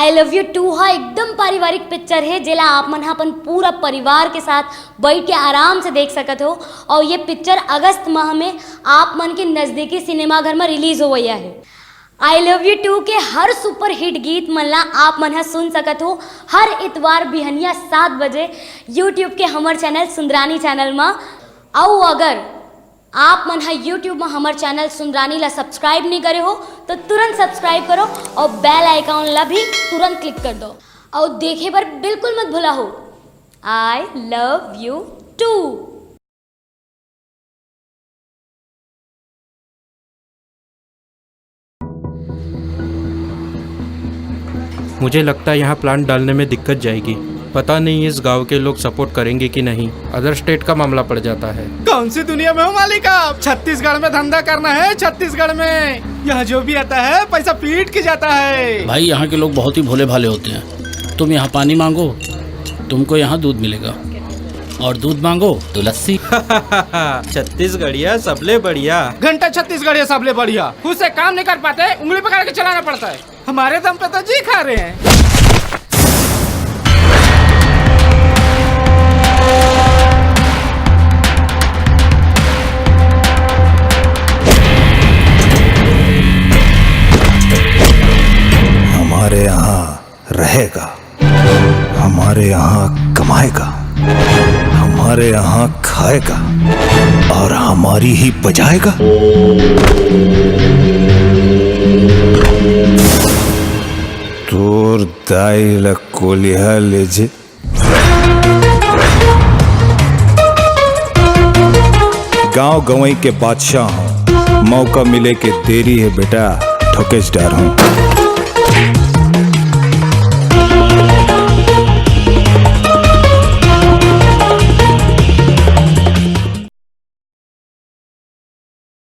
I love you to हा एकदम पारिवारिक पिक्चर है जेला आप मन अपन पूरा परिवार के साथ बैठ के आराम से देख सकते हो। और ये पिक्चर अगस्त माह में आप मन के नज़दीकी सिनेमाघर में रिलीज हो गया है। आई लव यू टू के हर सुपर हिट गीत मन ला आप मन सुन सकत हो हर इतवार बिहनिया 7 बजे यूट्यूब के हमार चैनल सुंदरानी चैनल में। और अगर आप मन है यूट्यूब में हमारे चैनल सुंदरानी ला सब्सक्राइब नहीं करे हो तो तुरंत सब्सक्राइब करो और बेल आइकॉन ला भी तुरंत क्लिक कर दो और देखे पर बिल्कुल मत भूला हो। I love you too. मुझे लगता है यहाँ प्लांट डालने में दिक्कत जाएगी। पता नहीं इस गांव के लोग सपोर्ट करेंगे कि नहीं। अदर स्टेट का मामला पड़ जाता है। कौन सी दुनिया में हो मालिक आप? छत्तीसगढ़ में धंधा करना है। छत्तीसगढ़ में यहाँ जो भी आता है पैसा पीट के जाता है। भाई यहाँ के लोग बहुत ही भोले भाले होते हैं। तुम यहाँ पानी मांगो तुमको यहाँ दूध मिलेगा और दूध मांगो तो लस्सी। छत्तीसगढ़िया सबले बढ़िया। घंटा छत्तीसगढ़ सबले बढ़िया। खुद से काम नहीं कर पाते, उंगली पकड़ के चलाना पड़ता है। हमारे दम पे तो जी खा रहे हैं। हमारे यहाँ रहेगा, हमारे यहाँ कमाएगा, हमारे यहाँ खाएगा और हमारी ही बजाएगा। तोर दाई ला कोलिया ले जे। गांव गवई के बादशाह हूँ, मौका मिले के देरी है बेटा ठोकेच डार हूँ।